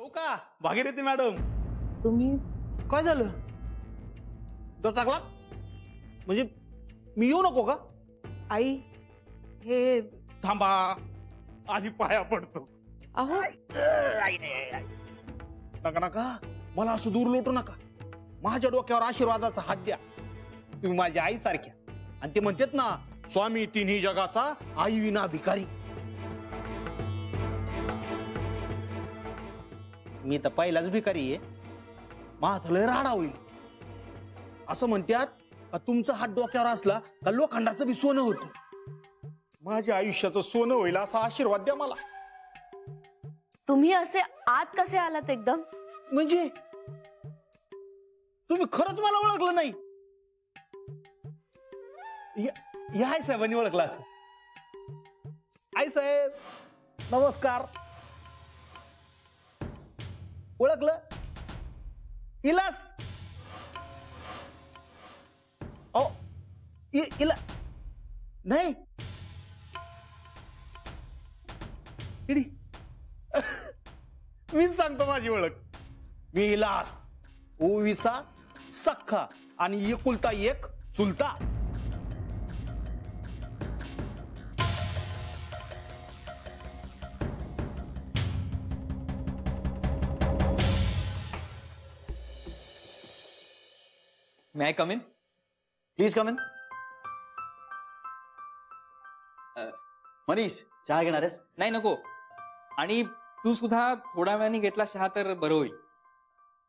येऊ का भागीरथी मॅडम? तुम्ही काय झालं? दचाकला म्हणजे मी येऊ नको का? आई हे थांबा, आधी पाया पडतो. अहो नका नका, मला असं दूर लोटू नका. माझ्या डोक्यावर आशीर्वादाचा हात द्या. तुम्ही माझ्या आई सारख्या. आणि ते म्हणतात ना, स्वामी तिन्ही जगाचा, आई विना भिकारी. मी तर पहिलाच भिकारी आहे. माझं लय राडा होईल. असं म्हणतात का तुमचा हात डोक्यावर असला का लोखंडाचं बी सोनं होतं. माझ्या आयुष्याचं सोनं होईल असा आशीर्वाद द्या मला. तुम्ही असे आत कसे आलात एकदम? म्हणजे तुम्ही खरंच मला ओळखलं नाही? या आई साहेबांनी ओळखलं असं. आई साहेब नमस्कार. ओळखलं? इलास इला नाही मीच सांगतो माझी ओळख. मी इलास, ओवीचा सख्खा आणि एकुलता एक चुलता. May I come in? Please come in. Manish चहा घेणार आहेस? नाही नको. आणि तू सुद्धा थोड्या वेळाने घेतला चहा तर बरं होईल.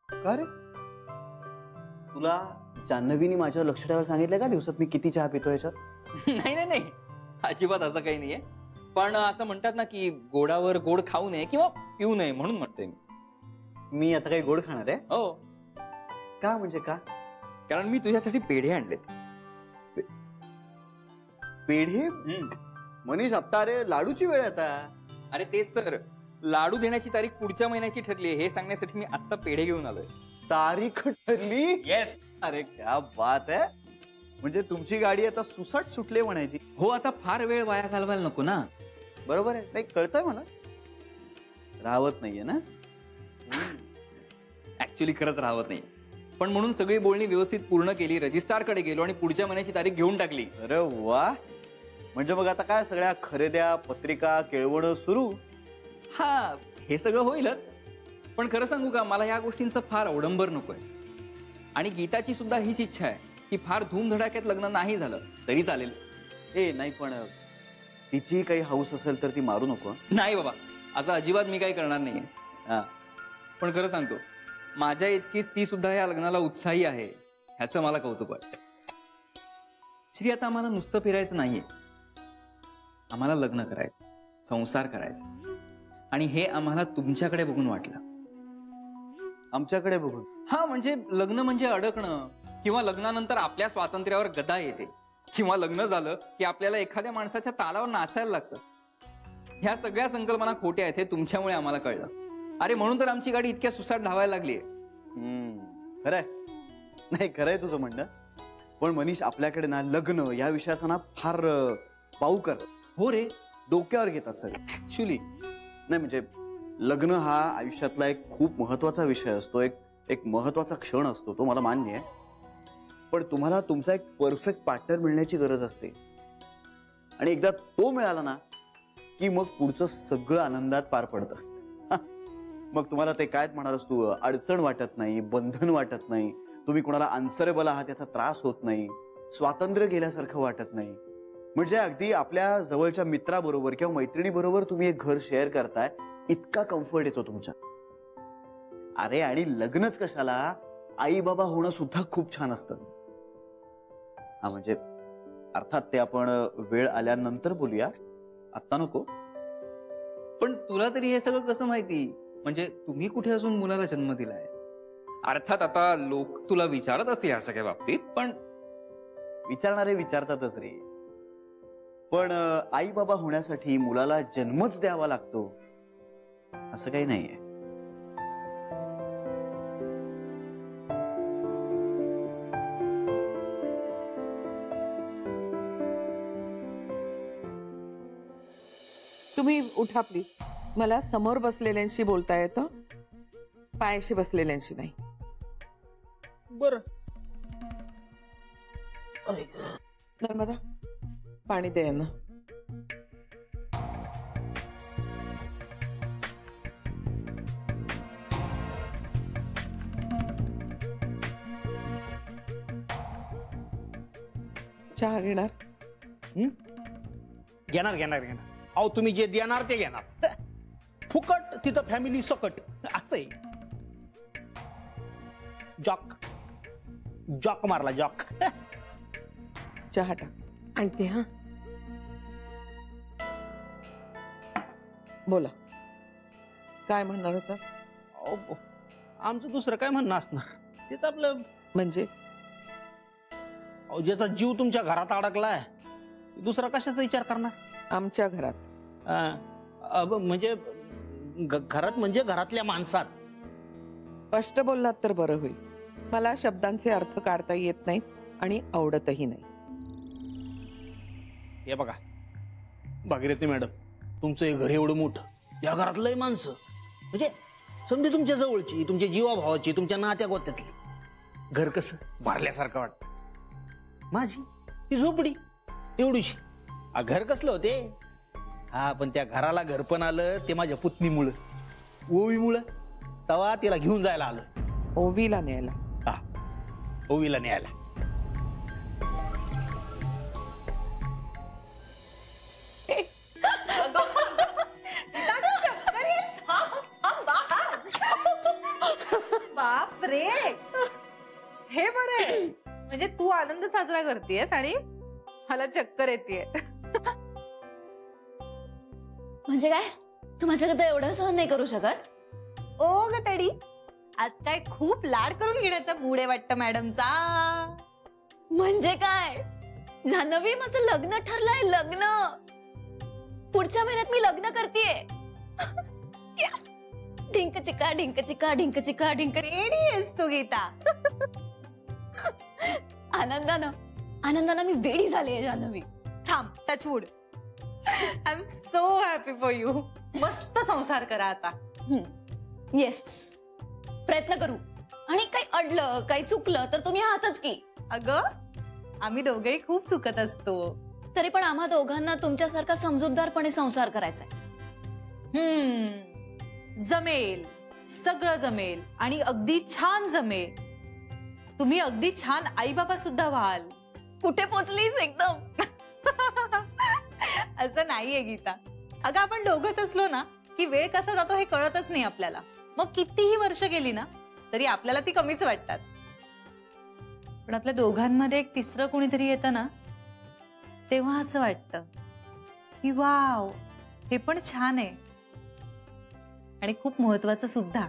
का रे? तुला जान्हवीनी माझ्यावर लक्ष ठेवायला सांगितलं का दिवसात मी किती चहा पितो याच्यात? नाही नाही नाही, अजिबात असं काही नाहीये. पण असं म्हणतात ना की गोडावर गोड खाऊ नये किंवा पिऊ नये, म्हणून म्हणतोय मी. मी आता काही गोड खाणार आहे? हो, का म्हणजे का? कारण मी तुझ्यासाठी पेढे आणलेत. पेढे? मनीष आत्ता अरे लाडूची वेळ आता. अरे तेच तर, लाडू देण्याची तारीख पुढच्या महिन्याची ठरली आहे हे सांगण्यासाठी मी आता पेढे घेऊन आलोय. तारीख ठरली? येस. अरे क्या बात आहे. म्हणजे तुमची गाडी आता सुसाट सुटले म्हणायची. हो, आता फार वेळ वाया घालवायला नको ना. बरोबर आहे. नाही कळतंय मला. राहत नाहीये ना? ऍक्च्युली खरंच राहत नाही, पण म्हणून सगळी बोलणी व्यवस्थित पूर्ण केली, रजिस्ट्रारकडे गेलो आणि पुढच्या महिन्याची तारीख घेऊन टाकली. अरे वा. म्हणजे मग आता काय सगळ्या खरेद्या, पत्रिका, केळवण सुरू? हा, हे सगळं होईलच. पण खरं सांगू का, मला ह्या गोष्टींचं फार अवडंबर नकोय. आणि गीताची सुद्धा हीच इच्छा आहे की फार धूमधडाक्यात लग्न नाही झालं तरी चालेल. ए नाही, पण तिची काही हौस असेल तर ती मारू नको. नाही बाबा, असं अजिबात मी काही करणार नाहीये. पण खरं सांगतो, माझ्या इतकीच ती सुद्धा या लग्नाला उत्साही आहे, ह्याचं मला कौतुक वाटतं. श्री, आता आम्हाला नुसतं फिरायचं नाहीये, आम्हाला लग्न करायचं, संसार करायचा. आणि हे आम्हाला तुमच्याकडे बघून वाटलं. आमच्याकडे बघून? हा, म्हणजे लग्न म्हणजे अडकणं, किंवा लग्नानंतर आपल्या स्वातंत्र्यावर गदा येते, किंवा लग्न झालं की आपल्याला एखाद्या माणसाच्या तालावर नाचायला लागतं. ह्या सगळ्या संकल्पना खोट्या आहेत हे तुमच्यामुळे आम्हाला कळलं. अरे म्हणून तर आमची गाडी इतक्या सुसाट धावायला लागलीय. खरंय. नाही खरंय तुझं म्हणणं. पण मनीष, आपल्याकडे ना लग्न या विषयाचा ना फार पाऊकर. हो रे, डोक्यावर घेतात सगळे. ऍक्च्युली नाही म्हणजे लग्न हा आयुष्यातला एक खूप महत्वाचा विषय असतो, एक महत्वाचा क्षण असतो, तो मला मान्य आहे. पण तुम्हाला तुमचा एक परफेक्ट पार्टनर मिळण्याची गरज असते. आणि एकदा तो मिळाला ना की मग पुढचं सगळं आनंदात पार पडतं. मग तुम्हाला ते काय म्हणालस तू, अडचण वाटत नाही, बंधन वाटत नाही, तुम्ही कोणाला आन्सरेबल आहात त्याचा त्रास होत नाही, स्वातंत्र्य गेल्यासारखं वाटत नाही. म्हणजे अगदी आपल्या जवळच्या मित्राबरोबर किंवा मैत्रिणीबरोबर तुम्ही एक घर शेअर करताय, इतका कम्फर्ट येतो तुमच्या. अरे आणि लग्नच कशाला, आई बाबा होणं सुद्धा खूप छान असतं. हा म्हणजे अर्थात ते आपण वेळ आल्यानंतर बोलूया, आत्ता नको. पण तुला तरी हे सगळं कसं माहिती? म्हणजे तुम्ही कुठे असून मुलाला जन्म दिलाय? अर्थात आता लोक तुला विचारत असतील या सगळ्या बाबतीत, पण विचारणारे विचारतातच रे. पण आई बाबा होण्यासाठी मुलाला जन्मच द्यावा लागतो असं काही नाहीये. तुम्ही उठा प्लीज. मला समोर बसलेल्यांशी बोलता येतं. पायाशी बसलेल्यांशी नाही. बर नर्मदा पाणी दे ना. चहा घेणार? घेणार घेणार घेणार. अहो तुम्ही जे देणार ते घेणार. फुकट तिथं फॅमिली सकट असं आहे. जॉक जॉक मारला जॉक. चहा टाक आणते. हा बोला काय म्हणणार होता? अहो, आमचं दुसरं काय म्हणणं असणार. तेच आपलं म्हणजे अहो, ज्याचा जीव तुमच्या घरात अडकलाय दुसरा कशाचा विचार करणार. आमच्या घरात म्हणजे घरात म्हणजे घरातल्या माणसात. स्पष्ट बोललात तर बरं होईल. मला शब्दांचे अर्थ काढता येत नाहीत आणि आवडतही नाही. हे बघा भागीरथी मॅडम, तुमचं हे घर एवढं मोठं, या घरातलंही माणसं म्हणजे समजे तुमच्या जवळची, तुमच्या जीवाभावाची, तुमच्या नात्या गोत्यातली. घर कसं भरल्यासारखं वाटतं. माझी ती झोपडी एवढीशी. घर कसलं होते. हा पण त्या घराला घर पण आलं ते माझ्या पुतणीमुळं, ओवीमुळं. तवा तिला घेऊन जायला आलं. ओवीला न्यायला? हा ओवीला न्यायला. बाप रे, हे बरं म्हणजे तू आनंद साजरा करतेयस आणि मला चक्कर येतेय. म्हणजे काय तू माझ्याकडे एवढं सहन नाही करू शकत? ओ ग तडी, आज काय खूप लाड करून घेण्याचा मूड आहे वाटतं मॅडमचा. म्हणजे काय जान्हवी, माझं लग्न ठरलंय. लग्न पुढच्या महिन्यात मी लग्न करतेय. ढिंक चिका ढिंक चिका ढिंक चिका ढिंक. रेडी आहेस तू गीता? आनंदानं मी वेडी झाले जान्हवी. थांब, touchwood. I am so happy for you. मस्त संसार करा आता. येस, प्रयत्न करू. आणि काही अडलं काही चुकलं तर तुम्ही आहातच की. अगं आम्ही दोघेही खूप चुकत असतो. तरी पण आम्हा दोघांना तुमच्यासारखा समजूतदारपणे संसार करायचा. जमेल, सगळं जमेल आणि अगदी छान जमेल. तुम्ही अगदी छान आई बाबा सुद्धा व्हाल. कुठे पोचलीस एकदम. असं नाहीये गीता. अगं आपण दोघंच असलो ना की वेळ कसा जातो हे कळतच नाही आपल्याला. मग कितीही वर्ष गेली ना तरी आपल्याला ती कमीच वाटतात. पण आपल्या दोघांमध्ये एक तिसरं कोणीतरी येतं ना तेव्हा असं वाटतं की वाव, हे पण छान आहे आणि खूप महत्वाचं सुद्धा.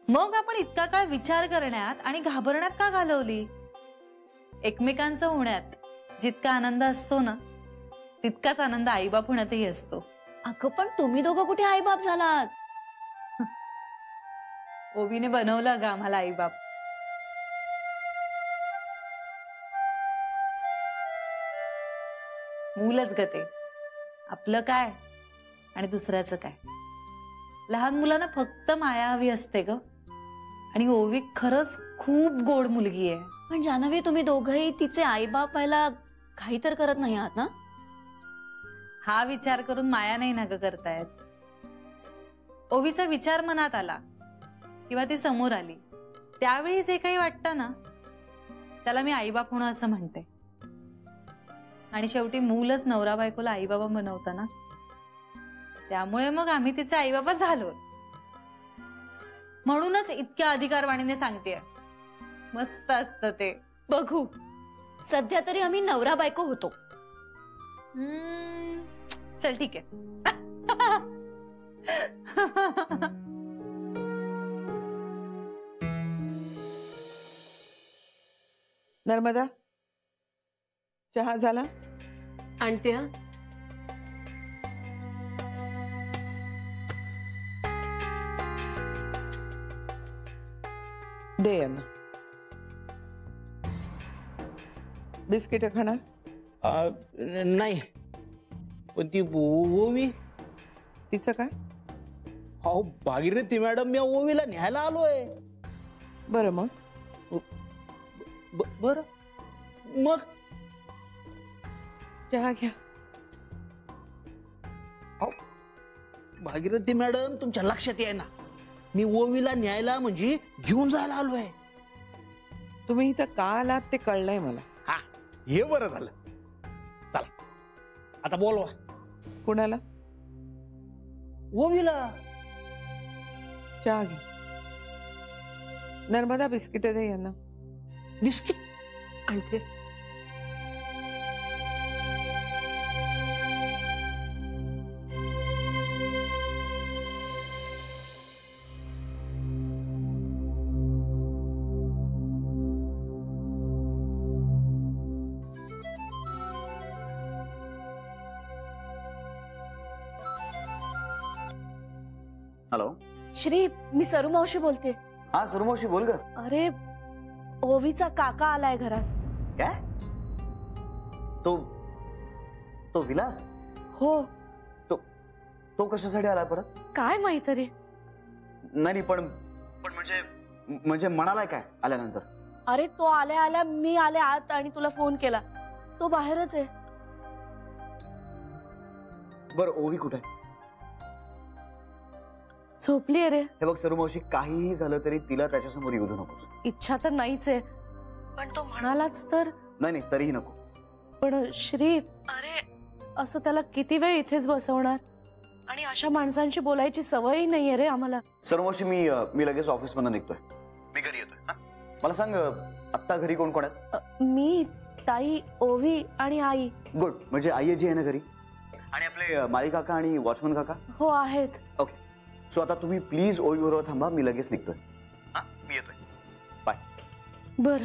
मग आपण इतका काळ विचार करण्यात आणि घाबरण्यात का घालवली? एकमेकांचं होण्यात जितका आनंद असतो ना तितकाच आनंद आईबाप होण्यातही असतो. अगं पण तुम्ही दोघं कुठे आईबाप झालात? ओवीने बनवलं ग आम्हाला आईबाप. मूलच गते. आपलं काय आणि दुसऱ्याचं काय. लहान मुलांना फक्त माया हवी असते ग. आणि ओवी खरंच खूप गोड मुलगी आहे. पण जान्हवी, तुम्ही दोघंही तिचे आईबाप व्हायला काही तर करत नाही आहात ना? हा विचार करून माया नाही ना ग करतायत. ओवीचा विचार मनात आला किंवा ती समोर आली त्यावेळी जे काही वाटतं ना त्याला मी आईबाप होणं असं म्हणते. आणि शेवटी मूलच नवरा बायकोला आईबाबा बनवतं ना. त्यामुळे मग आम्ही तिचे आईबाबा झालो. म्हणूनच इतक्या अधिकारवाणीने सांगतेय. मस्त असतं ते. बघू, सध्या तरी आम्ही नवरा बायको होतो. चल ठीक आहे. नर्मदा, चहा झाला? आणते. दे यांना. बिस्किट खाणार? नाही पण ती ओवी. तिचं काय? अहो भागीरथी मॅडम, मी ओवीला न्यायला आलोय. बरं मग बर मग चहा घ्या. भागीरथी मॅडम, तुमच्या लक्षात आहे ना, मी ओवीला न्यायला म्हणजे घेऊन जायला आलोय. तुम्ही इथं का आलात ते कळलंय मला. हा, हे बरं झालं. चला आता बोलवा कुणाला? ओवीला. चहा घे. नर्मदा बिस्किट दे यांना. बिस्किट आणते. हॅलो. श्री, मी सरू मावशी बोलते. हा सरुमावशी, बोल ग. अरे, ओवीचा काका आलाय घरात. काय? तो तो विलास? हो. तो कशासाठी आला परत? काय माहित रे. नाही पण म्हणजे म्हणालाय काय आल्यानंतर? अरे, तो आल्या आल्या मी आले आत आणि तुला फोन केला. तो बाहेरच आहे. बरं, ओवी कुठे आहे? झोपली रे. हे बघ सरुमावशी, काहीही झालं तरी तिला त्याच्यासमोर येऊ देऊ नकोस. इच्छा तर नाहीच आहे, पण तो म्हणालाच तर. नाही तरीही नको. पण श्री, अरे असं त्याला किती वेळ इथेच बसवणार, आणि अशा माणसांशी बोलायची सवयही नाहीये रे आम्हाला. सरुमावशी, मी लगेच ऑफिस मधून निघतोय. मी घरी येतोय. हा, मला सांग, आत्ता घरी कोण कोण आहेत? मी, ताई, ओवी आणि आई. गुड. म्हणजे आई जी आहे ना घरी, आणि आपले माळी काका आणि वॉचमन काका? हो आहेत. ओके. सो आता तुम्ही प्लीज ओवी बरोबर थांबा, मी लगेच निघतोय. हा, मी येतोय. बाय. बर.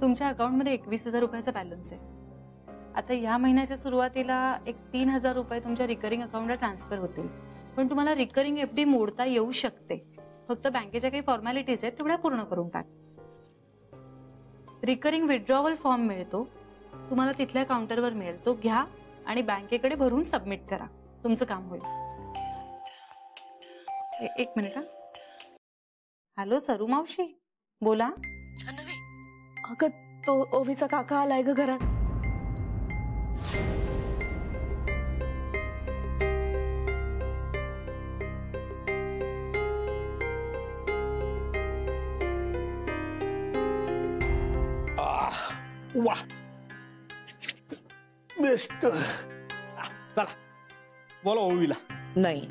तुमच्या अकाउंटमध्ये 21,000 रुपयाचा बॅलन्स आहे. आता या महिन्याच्या सुरुवातीला एक 3,000 रुपये तुमच्या रिकरिंग अकाउंटला ट्रान्सफर होतील. पण तुम्हाला रिकरिंग FD मोडता येऊ शकते. फक्त बँकेच्या काही फॉर्मॅलिटीज आहेत, तेवढ्या पूर्ण करून टाक. रिकरिंग विड्रॉवल फॉर्म मिळतो, तुम्हाला तिथल्या काउंटरवर मिळेल. तो घ्या आणि बँकेकडे भरून सबमिट करा. तुमचं काम होईल. एक मिनिट. हा, हॅलो सरू मावशी, बोला. जान्हवी, अगं तो ओवीचा काका आलाय ग घरात. वा, बेस्ट. चला बोला ओवीला. नाही,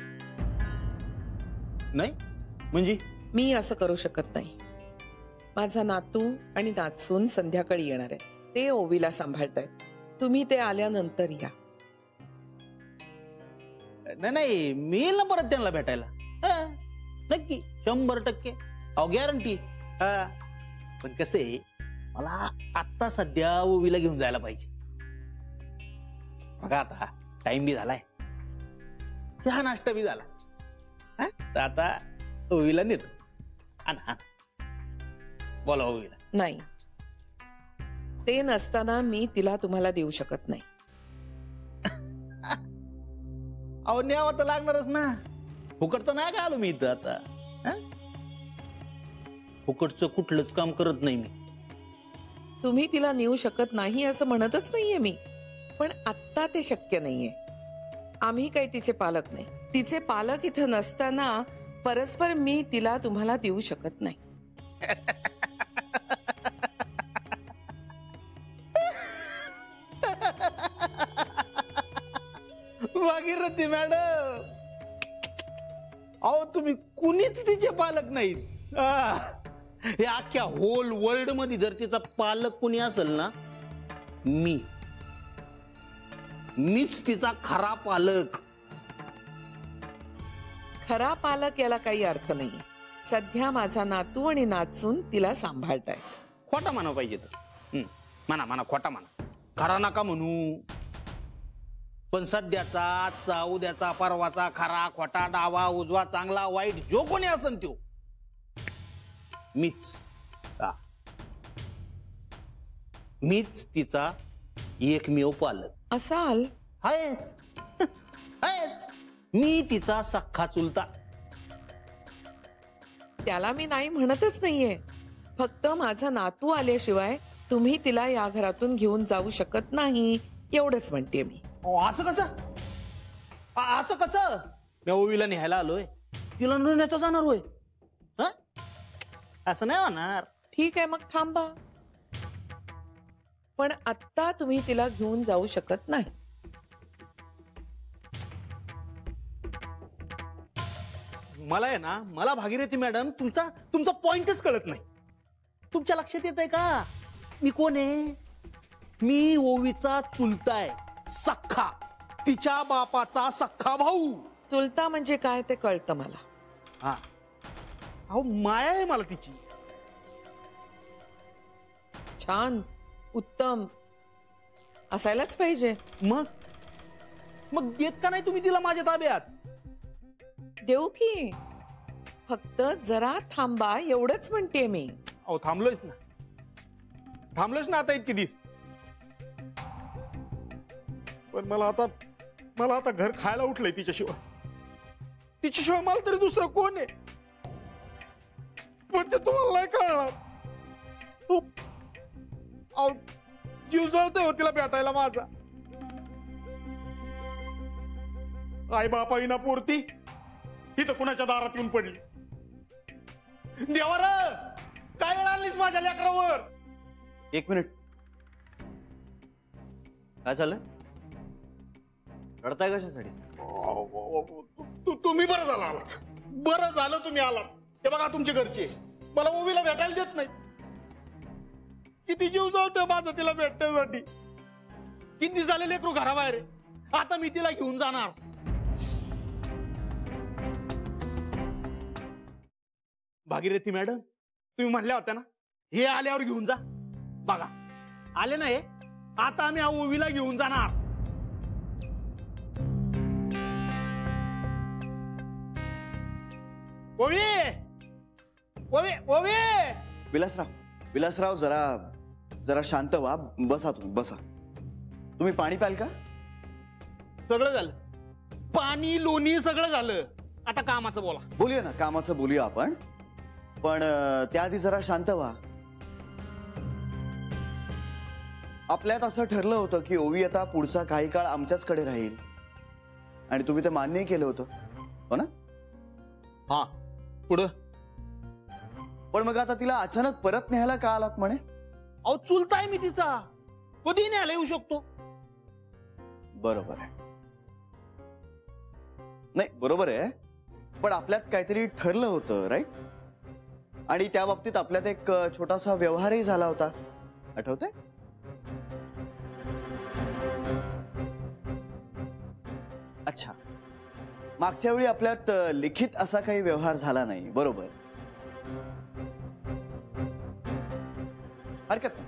नाही म्हणजे मी असं करू शकत नाही. माझा नातू आणि नातसून संध्याकाळी येणार आहे. ते ओवीला सांभाळतायत. तुम्ही ते आल्यानंतर या. नाही, मी येईल ना परत त्यांना भेटायला. हा, नक्की 100%. अहो गॅरंटी. हा, पण कसं आहे, मला आता सध्या ओवीला घेऊन जायला पाहिजे. बघा आता टाइम बी झालाय, चहा नाश्ता बी झाला. तर आता ओवीला नेतो. हा, बोला ओवीला. नाही, ते नसताना मी तिला तुम्हाला देऊ शकत नाही. अहो न्यावं तर लागणारच ना. फुकटचं नाही का आलो मी इथं आता. फुकटचं कुठलंच काम करत नाही मी. तुम्ही तिला नेऊ शकत नाही असं म्हणतच नाहीये मी, पण आत्ता ते शक्य नाहीये. आम्ही काही तिचे पालक नाही. तिचे पालक इथं नसताना परस्पर मी तिला तुम्हाला देऊ शकत नाही. भागीरथी मॅडम, अहो तुम्ही कुणीच तिचे पालक नाहीत. हे अख्ख्या होल वर्ल्ड मध्ये जर तिचा पालक कुणी असेल ना, मीच तिचा खरा पालक. खरा पालक याला काही अर्थ नाही. सध्या माझा नातू आणि नातसून तिला सांभाळताय. खोटा म्हणा पाहिजे तर म्हणा खोटा म्हणा, खरा नका म्हणू. पण सध्याचा, आजचा, उद्याचा, परवाचा, खरा खोटा, डावा उजवा, चांगला वाईट, जो कोणी असन तो मीच. मीच तिचा एकमेव पालक असाल. आहेच. आहेच. मी तिचा सख्खा चुलता. त्याला मी नाही म्हणतच नाहीये. फक्त माझा नातू आल्याशिवाय तुम्ही तिला या घरातून घेऊन जाऊ शकत नाही एवढंच म्हणते मी. असं कसं? असं कसं? मी ओवीला न्यायला आलोय, तिला न नेता जाणार होय? असं नाही होणार. ठीक आहे, मग थांबा. पण आत्ता तुम्ही तिला घेऊन जाऊ शकत नाही. मला आहे ना, मला भागीरथी मॅडम तुमचा पॉइंटच कळत नाही. तुमच्या लक्षात येत आहे का मी कोण आहे? मी ओवीचा चुलताय, सख्खा, तिच्या बापाचा सख्खा भाऊ. चुलता म्हणजे काय ते कळतं मला. हा, अहो माया आहे मला तिची. छान, उत्तम, असायलाच पाहिजे. मग देत का नाही तुम्ही तिला माझ्या ताब्यात? देऊ की, फक्त जरा थांबा एवढंच म्हणते मी. अहो थांबलोयच ना आता इतकी दिस. पण मला आता घर खायला उठलंय तिच्याशिवाय मला तरी दुसरं कोण आहे? पण ते तुम्हाला नाही कळणार. अहो जीव जळतोय हो तिला भेटायला माझा. आई बापा विना पोरती ही तर कुणाच्या दारात येऊन पडली. देवार काय वेळ आणलीस माझ्या लेकरावर? एक मिनिट, काय झालं? रडताय कशासाठी? तुम्ही बरं झालं तुम्ही आलात. हे बघा तुमचे घरचे मला ओवीला भेटायला देत नाही. किती जीव जावतोय माझा तिला भेटण्यासाठी. किती झाले लेकरू घराबाहेर. आता मी तिला घेऊन जाणार. भागीरथी मॅडम, तुम्ही म्हणल्या होत्या ना हे आल्यावर घेऊन जा. बघा आले ना हे. आता आम्ही ओवीला घेऊन जाणार. ओवी ओवी ओवी. विलासराव जरा शांत व्हा. बसा तुम्ही, बसा. तुम्ही पाणी प्याल का? सगळं झालं, पाणी लोणी सगळं झालं. आता कामाचं बोला. बोलूया ना, कामाचं बोलूया आपण. पण त्याआधी जरा शांत व्हा. आपल्यात असं ठरलं होतं की ओवी आता पुढचा काही काळ आमच्याचकडे राहील, आणि तुम्ही ते मान्य केलं होतं, हो ना? हा, पुढं. पण मग आता तिला अचानक परत न्यायला का आलात म्हणे? अहो चुलताय मी तिचा, कधी न्यायला येऊ शकतो. बरोबर आहे. नाही बरोबर आहे, पण आपल्यात काहीतरी ठरलं होतं, राईट? आणि त्या बाबतीत आपल्यात एक छोटासा व्यवहारही झाला होता, आठवतंय? अच्छा, मागच्या वेळी आपल्यात लिखित असा काही व्यवहार झाला नाही, बरोबर? हरकत नाही.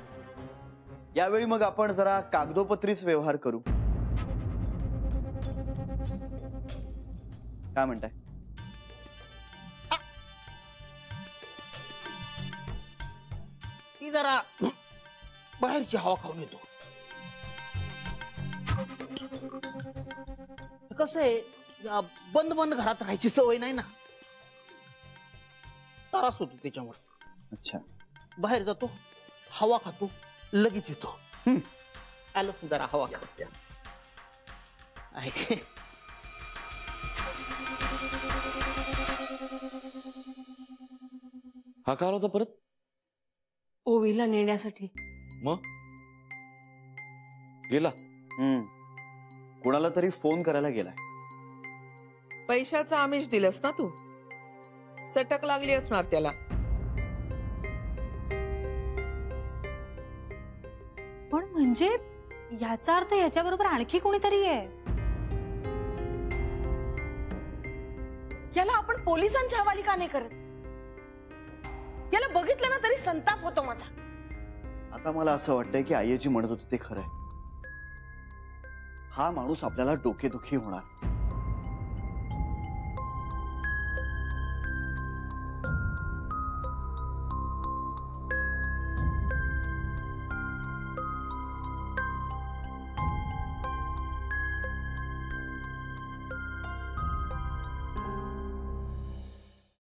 यावेळी मग आपण जरा कागदोपत्रीच व्यवहार करू. काय म्हणताय? ती जरा बाहेरची हवा खाऊन येतो. कसं आहे, बंद घरात राहायची सवय नाही ना, त्रास होतो त्याच्यामुळे. अच्छा, बाहेर जातो, हवा खातो, लगेच येतो. आलो जरा हवा खातो. हा का होता परत? ओवीला नेण्यासाठी. मग गेला? कोणाला तरी फोन करायला गेलाय. पैशाचं आमिष दिलंस ना तू, चटक लागली असणार त्याला. पण म्हणजे याचा अर्थ ह्याच्याबरोबर आणखी कोणीतरी आहे. याला आपण पोलिसांच्या हवाली का नाही करत? याला बघितलं ना तरी संताप होतो माझा. आता मला असं वाटतंय की आई जी म्हणत होती ते खरंय. हा माणूस आपल्याला डोकेदुखी होणार.